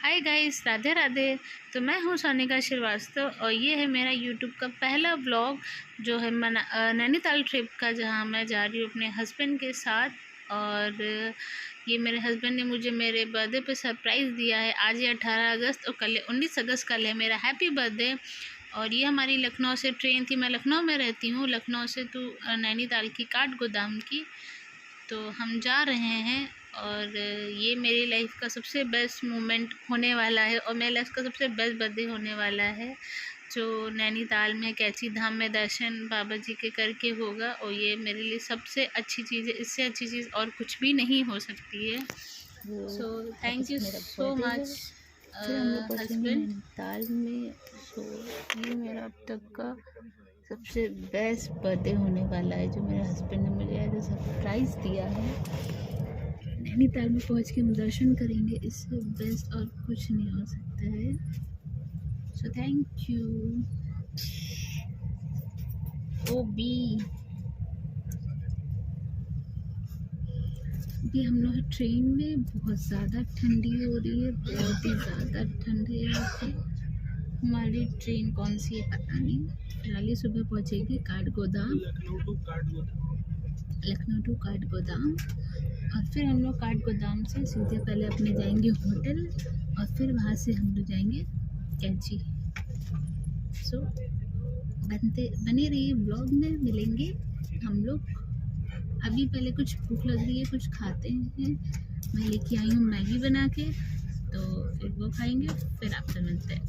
Hi guys, Radhe Radhe. तो मैं हूँ सोनिका श्रीवास्तव और ये है मेरा यूट्यूब का पहला व्लॉग जो है नैनीताल ट्रिप का, जहाँ मैं जा रही हूँ अपने हस्बैंड के साथ। और ये मेरे हस्बैंड ने मुझे मेरे बर्थडे पे सरप्राइज़ दिया है। आज ये 18 अगस्त और कल 19 अगस्त कल है मेरा हैप्पी बर्थडे। और ये हमारी लखनऊ से ट्रेन थी, मैं लखनऊ में रहती हूँ, लखनऊ से तो नैनीताल की काठगोदाम की। तो हम जा रहे हैं और ये मेरी लाइफ का सबसे बेस्ट मोमेंट होने वाला है और मेरी लाइफ का सबसे बेस्ट बर्थडे होने वाला है, जो नैनीताल में कैची धाम में दर्शन बाबा जी के करके होगा। और ये मेरे लिए सबसे अच्छी चीज़ है, इससे अच्छी चीज़ और कुछ भी नहीं हो सकती है। So thank you so much फिर हम लोग पहुँचेंगे हस्बैंड। नैनीताल में। सो ये मेरा अब तक का सबसे बेस्ट बर्थडे होने वाला है, जो मेरे हस्बैंड ने मुझे एज अ सरप्राइज़ दिया है। नैनीताल में पहुँच के हम दर्शन करेंगे, इससे बेस्ट और कुछ नहीं हो सकता है। So thank you. O B अभी हम लोग ट्रेन में, बहुत ज़्यादा ठंडी हो रही है, बहुत ही ज़्यादा ठंड है यहाँ पे। हमारी ट्रेन कौन सी है पता नहीं। फिलहाल ये सुबह पहुँचेगी काठगोदाम, लखनऊ टू काठगोदाम। और फिर हम लोग काठगोदाम से सीधे पहले अपने जाएंगे होटल और फिर वहाँ से हम लोग जाएंगे कैंची। सो बने रहिए ब्लॉग में, मिलेंगे हम लोग। अभी पहले कुछ भूख लग रही है, कुछ खाते हैं। मैं लेके आई हूँ मैगी बना के, तो फिर वो खाएंगे, फिर आपसे मिलते हैं।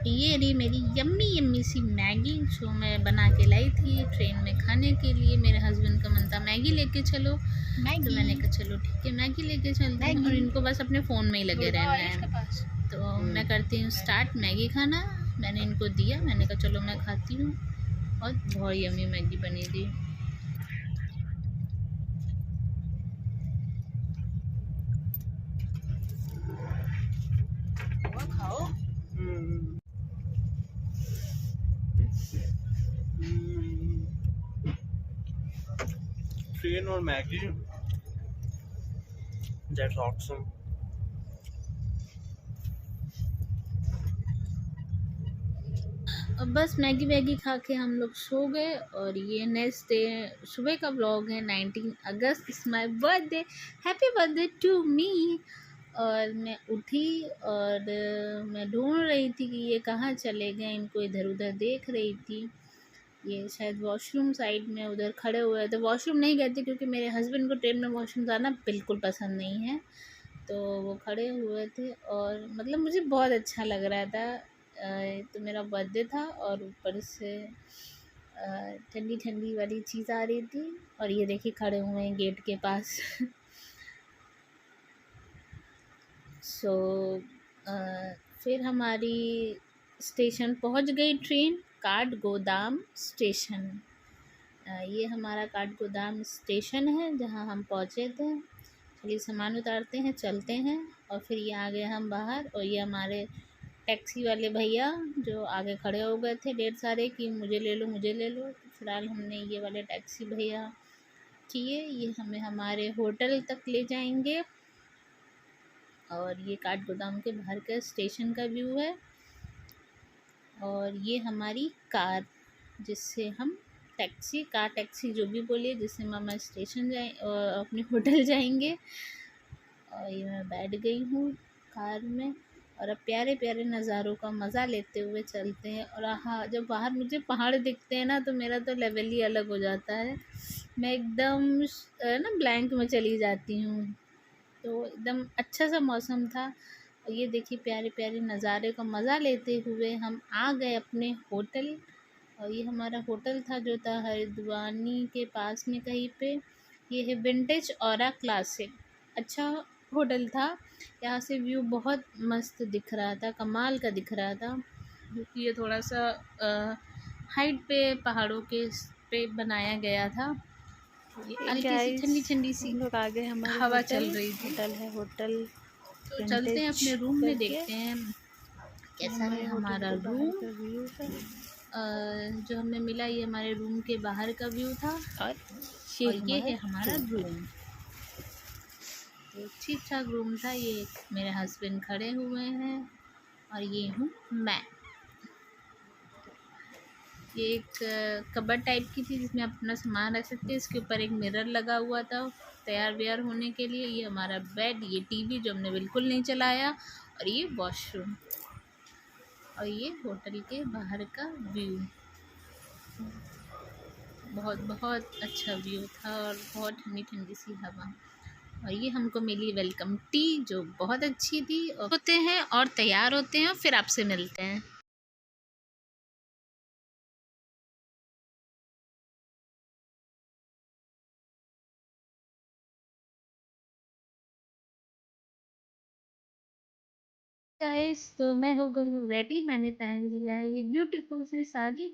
ये रही मेरी यम्मी यम्मी सी मैगी, जो मैं बना के लाई थी ट्रेन में खाने के लिए। मेरे हस्बैंड का मन था मैगी लेके चलो, तो मैंने कहा चलो ठीक है मैगी लेके चलते हैं। और इनको बस अपने फ़ोन में ही लगे रहना है, तो मैं करती हूँ स्टार्ट मैगी खाना। मैंने इनको दिया, मैंने कहा चलो मैं खाती हूँ, और बहुत यम्मी मैगी बनी थी। खाओ। ट्रेन और मैगी, दैट्स ऑसम। और बस मैगी वैगी खा के हम लोग सो गए। और ये नेक्स्ट डे सुबह का व्लॉग है। 19 August is my birthday, happy birthday to me. और मैं उठी और मैं ढूंढ रही थी कि ये कहाँ चले गए, इनको इधर उधर देख रही थी। ये शायद वॉशरूम साइड में उधर खड़े हुए थे। वॉशरूम नहीं गए थे क्योंकि मेरे हस्बैंड को ट्रेन में वॉशरूम जाना बिल्कुल पसंद नहीं है, तो वो खड़े हुए थे। और मतलब मुझे बहुत अच्छा लग रहा था। तो मेरा बर्थडे था और ऊपर से ठंडी ठंडी वाली चीज़ आ रही थी। और ये देखिए खड़े हुए हैं गेट के पास। सो फिर हमारी स्टेशन पहुंच गई ट्रेन, काठगोदाम स्टेशन। ये हमारा काठगोदाम स्टेशन है जहां हम पहुंचे थे। चलिए सामान उतारते हैं, चलते हैं। और फिर ये आ गए हम बाहर, और ये हमारे टैक्सी वाले भैया जो आगे खड़े हो गए थे ढेर सारे कि मुझे ले लो मुझे ले लो। फिलहाल हमने ये वाले टैक्सी भैया किए, ये हमें हमारे होटल तक ले जाएंगे। और ये काठगोदाम के बाहर का स्टेशन का व्यू है। और ये हमारी कार, जिससे हम टैक्सी जो भी बोलिए, जिससे हम स्टेशन जाए और अपने होटल जाएंगे। और ये मैं बैठ गई हूँ कार में, और अब प्यारे प्यारे नज़ारों का मज़ा लेते हुए चलते हैं। और हाँ, जब बाहर मुझे पहाड़ दिखते हैं ना, तो मेरा तो लेवल ही अलग हो जाता है। मैं एकदम ना ब्लैंक में चली जाती हूँ। तो एकदम अच्छा सा मौसम था। और ये देखिए प्यारे प्यारे नज़ारे का मज़ा लेते हुए हम आ गए अपने होटल। और ये हमारा होटल था जो था हरिद्वानी के पास में कहीं पे। ये है विंटेज ऑरा क्लासिक, अच्छा होटल था। यहाँ से व्यू बहुत मस्त दिख रहा था, कमाल का दिख रहा था, क्योंकि ये थोड़ा सा हाइट पे पहाड़ों के पे बनाया गया था। ये हल्की सी ठंडी ठंडी सी हम लोग आगे हमारे हवा चल रही थी। होटल है, होटल तो चलते हैं अपने रूम में, देखते हैं कैसा है हमारा रूम। व्यू है। जो हमें मिला ये हमारे रूम के बाहर का व्यू था और ये है हमारा रूम। तो ठीक ठाक रूम था। ये मेरे हस्बैंड खड़े हुए हैं और ये हूँ मैं। ये एक कबर्ड टाइप की थी जिसमें आप अपना सामान रख सकते हैं। इसके ऊपर एक मिरर लगा हुआ था तैयार व्यार होने के लिए। ये हमारा बेड, ये टीवी जो हमने बिल्कुल नहीं चलाया, और ये वॉशरूम, और ये होटल के बाहर का व्यू। बहुत बहुत अच्छा व्यू था और बहुत ठंडी ठंडी सी हवा। और ये हमको मिली वेलकम टी जो बहुत अच्छी थी। और होते हैं और तैयार होते हैं, फिर आपसे मिलते हैं। गाइस, तो मैं हो गई रेडी। मैंने पहन लिया है ये ब्यूटीफुल सी साड़ी।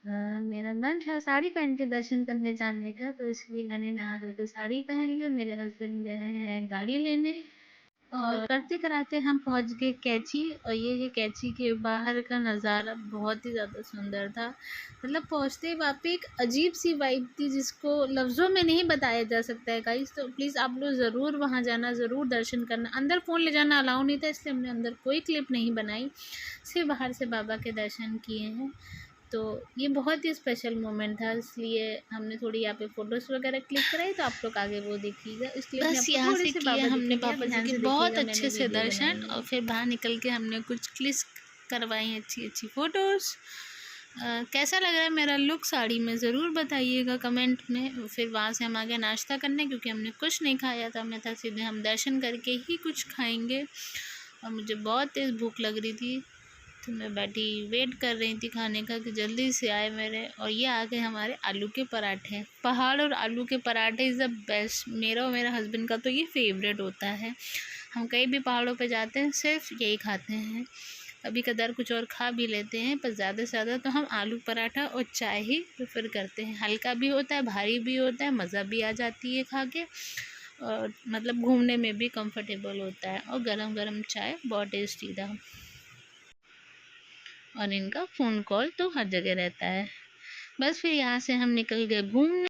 मेरा मन था साड़ी पहन के दर्शन करने जाने का, तो इसलिए मैंने नहा धो के साड़ी पहन ली। मेरे हस्बैंड गए हैं गाड़ी लेने, और करते कराते हम पहुंच गए कैची। और ये कैची के बाहर का नज़ारा बहुत ही ज़्यादा सुंदर था। मतलब पहुंचते ही वहाँ पे एक अजीब सी वाइब थी जिसको लफ्ज़ों में नहीं बताया जा सकता है गाइस। तो प्लीज़ आप लोग ज़रूर वहाँ जाना, ज़रूर दर्शन करना। अंदर फ़ोन ले जाना अलाउ नहीं था, इसलिए हमने अंदर कोई क्लिप नहीं बनाई, सिर्फ बाहर से बाबा के दर्शन किए हैं। तो ये बहुत ही स्पेशल मोमेंट था, इसलिए हमने थोड़ी यहाँ पे फ़ोटोज़ वगैरह क्लिक कराई, तो आप लोग आगे वो देखिएगा। इसलिए बस यहाँ से किया हमने पापा जी के बहुत अच्छे से दर्शन, और फिर बाहर निकल के हमने कुछ क्लिक करवाई अच्छी अच्छी फ़ोटोज़। कैसा लग रहा है मेरा लुक साड़ी में, ज़रूर बताइएगा कमेंट में। फिर वहाँ से हम आ गए नाश्ता करने, क्योंकि हमने कुछ नहीं खाया था। मैं था सीधे हम दर्शन करके ही कुछ खाएंगे, और मुझे बहुत तेज़ भूख लग रही थी, तो मैं बैठी वेट कर रही थी खाने का कि जल्दी से आए मेरे। और ये आ गए हमारे आलू के पराठे। पहाड़ और आलू के पराठे इज़ द बेस्ट। मेरा और मेरे हस्बैंड का तो ये फेवरेट होता है। हम कहीं भी पहाड़ों पे जाते हैं सिर्फ यही खाते हैं। कभी कदार कुछ और खा भी लेते हैं, पर ज़्यादा से ज़्यादा तो हम आलू पराठा और चाय ही प्रेफर करते हैं। हल्का भी होता है, भारी भी होता है, मज़ा भी आ जाती है खा के, और मतलब घूमने में भी कंफर्टेबल होता है। और गरम गरम चाय बहुत टेस्टी था। और इनका फ़ोन कॉल तो हर जगह रहता है। बस फिर यहाँ से हम निकल गए घूमने।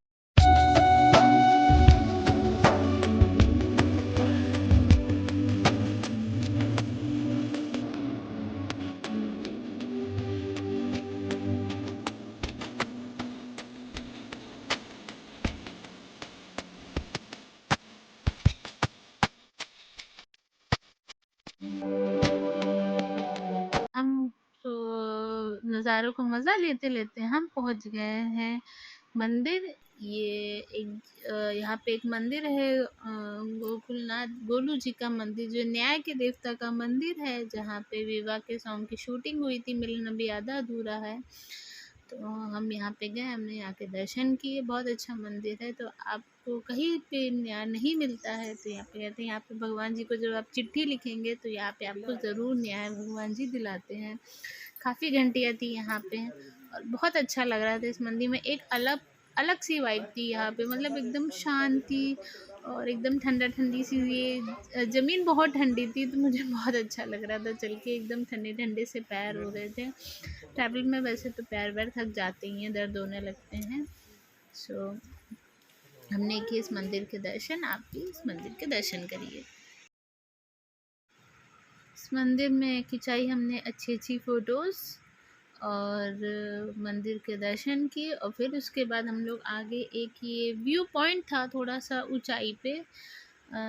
हम तो नज़ारों को मज़ा लेते लेते हम पहुँच गए हैं मंदिर। ये एक यहाँ पे एक मंदिर है, गोकुलनाथ गोलू जी का मंदिर, जो न्याय के देवता का मंदिर है, जहाँ पे विवाह के सॉन्ग की शूटिंग हुई थी। मिलन अभी आधा अधूरा है। तो हम यहाँ पे गए, हमने यहाँ के दर्शन किए। बहुत अच्छा मंदिर है। तो आपको कहीं पे न्याय नहीं मिलता है तो यहाँ पे कहते हैं, यहाँ पे भगवान जी को जब आप चिट्ठी लिखेंगे तो यहाँ पे आपको ज़रूर न्याय भगवान जी दिलाते हैं। काफ़ी घंटियाँ थी यहाँ पे, और बहुत अच्छा लग रहा था इस मंदिर में। एक अलग अलग सी वाइब थी यहाँ पे, मतलब एकदम शांति और एकदम ठंडा ठंडी सी। ये ज़मीन बहुत ठंडी थी, तो मुझे बहुत अच्छा लग रहा था चल के। एकदम ठंडे ठंडे से पैर हो रहे थे। ट्रैवल में वैसे तो पैर वैर थक जाते ही हैं, दर्द होने लगते हैं। सो हमने किए इस मंदिर के दर्शन। आप भी इस मंदिर के दर्शन करिए। इस मंदिर में खिंचाई हमने अच्छी अच्छी फ़ोटोज़, और मंदिर के दर्शन किए। और फिर उसके बाद हम लोग आगे एक ये व्यू पॉइंट था थोड़ा सा ऊंचाई पे,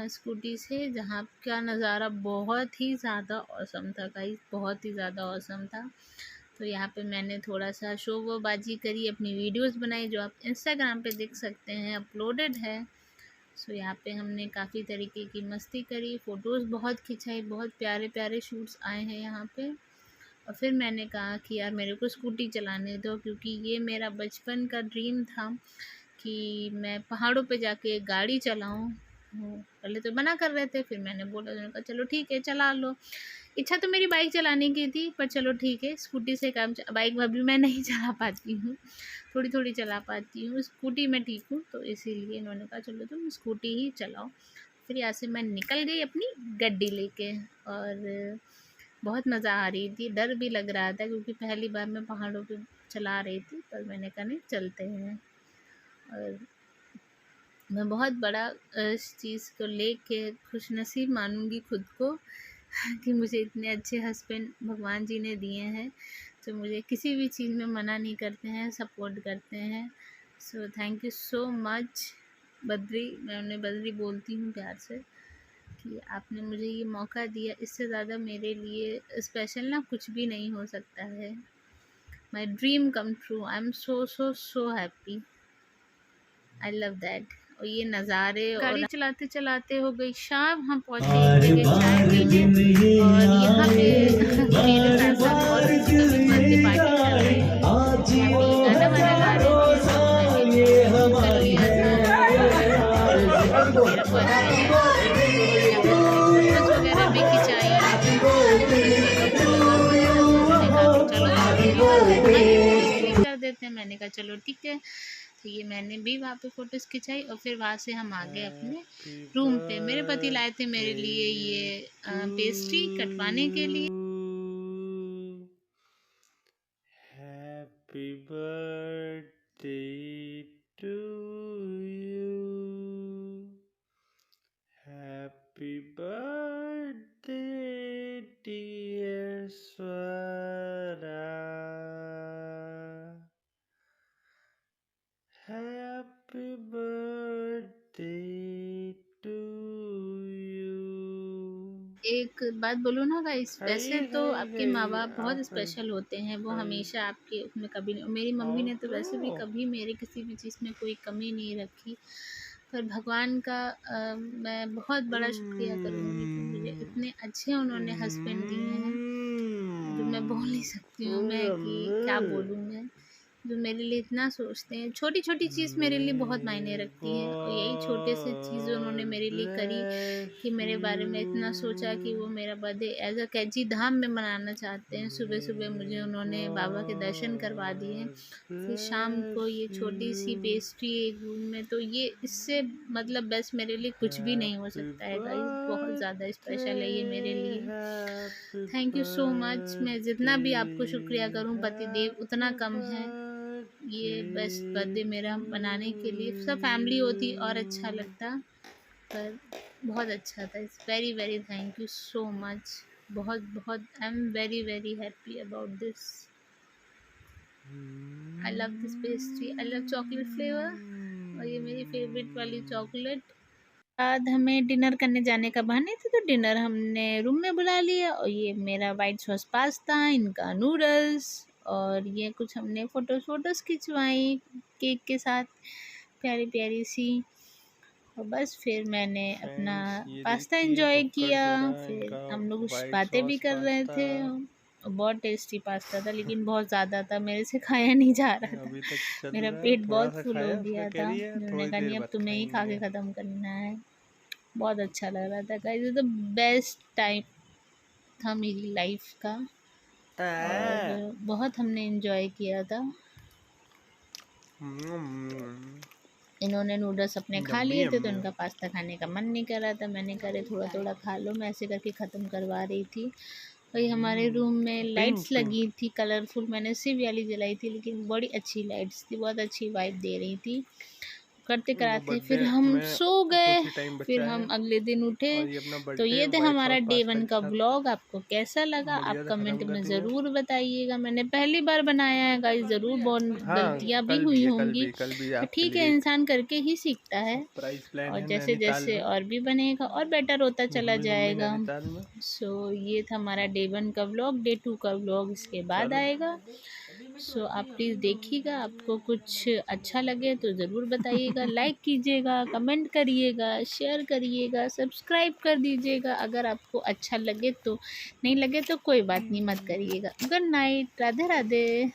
स्कूटी से, जहाँ का नज़ारा बहुत ही ज़्यादा औसम था गाइस, बहुत ही ज़्यादा औसम था। तो यहाँ पे मैंने थोड़ा सा शो वो बाजी करी, अपनी वीडियोस बनाई, जो आप इंस्टाग्राम पे देख सकते हैं, अपलोडेड है। सो यहाँ पे हमने काफ़ी तरीके की मस्ती करी, फ़ोटोज़ बहुत खिंचाई, बहुत प्यारे प्यारे शूट्स आए हैं यहाँ पे। और फिर मैंने कहा कि यार मेरे को स्कूटी चलाने दो, क्योंकि ये मेरा बचपन का ड्रीम था कि मैं पहाड़ों पे जाके गाड़ी चलाऊं। पहले तो मना कर रहे थे, फिर मैंने बोला, उन्होंने कहा चलो ठीक है चला लो। इच्छा तो मेरी बाइक चलाने की थी, पर चलो ठीक है, स्कूटी से काम बाइक अभी मैं नहीं चला पाती हूँ, थोड़ी थोड़ी चला पाती हूँ, स्कूटी में ठीक हूँ। तो इसीलिए इन्होंने कहा चलो तुम स्कूटी ही चलाओ। फिर यहाँ से मैं निकल गई अपनी गड्डी लेके, और बहुत मज़ा आ रही थी। डर भी लग रहा था, क्योंकि पहली बार मैं पहाड़ों पे चला रही थी, पर मैंने कहा नहीं चलते हैं। और मैं बहुत बड़ा इस चीज़ को लेके खुशनसीब मानूंगी खुद को कि मुझे इतने अच्छे हस्बैंड भगवान जी ने दिए हैं, जो मुझे किसी भी चीज़ में मना नहीं करते हैं, सपोर्ट करते हैं। सो thank you so much Badri, मैं उन्हें बद्री बोलती हूँ प्यार से, कि आपने मुझे ये मौका दिया। इससे ज़्यादा मेरे लिए स्पेशल ना कुछ भी नहीं हो सकता है। My dream come true, I am so so so happy, I love that. और ये नज़ारे, गाड़ी चलाते चलाते हो गई शाम, हम पहुँचे एक जगह चाय पीने, और यहाँ पे मेरे साथ साथ और भी सभी बर्थडे पार्टी कर रहे थे, यहाँ पे गाना वाना गा रहे थे, तो मैंने भी कर लिया था। मेरा बर्थडे है, यहाँ पे फोटोज वगैरह भी खिंचाई, कर देते हैं। मैंने कहा चलो ठीक है, तो ये मैंने भी वहाँ पे फ़ोटोज़ खिंचाई, और फिर वहाँ से हम आ गए अपने रूम पे। मेरे पति लाए थे मेरे लिए ये पेस्ट्री कटवाने के लिए। Happy birthday to you, happy birthday dear Swara, happy birthday to you. एक बात बोलूँ ना गाइस, वैसे तो आपके माँ बाप बहुत स्पेशल होते हैं, वो हमेशा आपके उसमें कभी नहीं, मेरी मम्मी ने तो वैसे भी कभी मेरे किसी भी चीज़ में कोई कमी नहीं रखी, पर भगवान का मैं बहुत बड़ा शुक्रिया करूँगी कि मुझे इतने अच्छे उन्होंने हस्बैंड दिए हैं, जो मैं बोल नहीं सकती हूँ मैं कि क्या बोलूँ मैं, जो मेरे लिए इतना सोचते हैं। छोटी छोटी चीज़ मेरे लिए बहुत मायने रखती है, और यही छोटे से चीज़ें उन्होंने मेरे लिए करी कि मेरे बारे में इतना सोचा कि वो मेरा birthday as a Kainchi Dham में मनाना चाहते हैं। सुबह सुबह मुझे उन्होंने बाबा के दर्शन करवा दिए, फिर शाम को ये छोटी सी पेस्ट्री एक रूम में, तो ये इससे मतलब बस मेरे लिए कुछ भी नहीं हो सकता है गाइस, बहुत ज़्यादा स्पेशल है ये मेरे लिए। Thank you so much. मैं जितना भी आपको शुक्रिया करूँ पति देव उतना कम है। ये बेस्ट बर्थडे मेरा मनाने के लिए सब फैमिली होती और अच्छा लगता, पर बहुत अच्छा था। It's very very thank you so much, बहुत बहुत I am very very happy about this. I love this pastry, I love chocolate flavour, और ये मेरी फेवरेट वाली चॉकलेट। बाद हमें डिनर करने जाने का बहाने थे, तो डिनर हमने रूम में बुला लिया, और ये मेरा वाइट सॉस पास्ता, इनका नूडल्स, और ये कुछ हमने फ़ोटोज़ खिंचवाई केक के साथ प्यारी प्यारी सी, और बस फिर मैंने अपना पास्ता एंजॉय किया। फिर हम लोग कुछ बातें भी कर रहे थे, और बहुत टेस्टी पास्ता था, लेकिन बहुत ज़्यादा था, मेरे से खाया नहीं जा रहा था, मेरा पेट बहुत फुल हो गया था। मैंने कहा नहीं अब तुम्हें ही खा के ख़त्म करना है। बहुत अच्छा लग रहा था गाइस, द बेस्ट टाइम था मेरी लाइफ का, और बहुत हमने एंजॉय किया था। इन्होंने नूडल्स अपने खा लिए थे, तो इनका पास्ता खाने का मन नहीं कर रहा था। मैंने कहा थोड़ा थोड़ा खा लो, मैं ऐसे करके ख़त्म करवा रही थी। वही हमारे रूम में लाइट्स लगी थी कलरफुल, मैंने सिर्फ वाली जलाई थी, लेकिन बड़ी अच्छी लाइट्स थी, बहुत अच्छी वाइब दे रही थी करते कराते। फिर हम सो गए, फिर हम अगले दिन उठे। तो ये थे हमारा डे 1 का व्लॉग। आपको कैसा लगा आप कमेंट में ज़रूर बताइएगा। मैंने पहली बार बनाया है गाइस, ज़रूर बहुत गलतियाँ भी हुई होंगी, ठीक है, इंसान करके ही सीखता है, और जैसे जैसे और भी बनेगा और बेटर होता चला जाएगा। सो ये था हमारा डे 1 का व्लॉग। डे 2 का व्लॉग इसके बाद आएगा। सो आप प्लीज़ देखिएगा, आपको कुछ अच्छा लगे तो ज़रूर बताइएगा, लाइक कीजिएगा, कमेंट करिएगा, शेयर करिएगा, सब्सक्राइब कर दीजिएगा अगर आपको अच्छा लगे तो। नहीं लगे तो कोई बात नहीं, मत करिएगा। Good night, Radhe Radhe.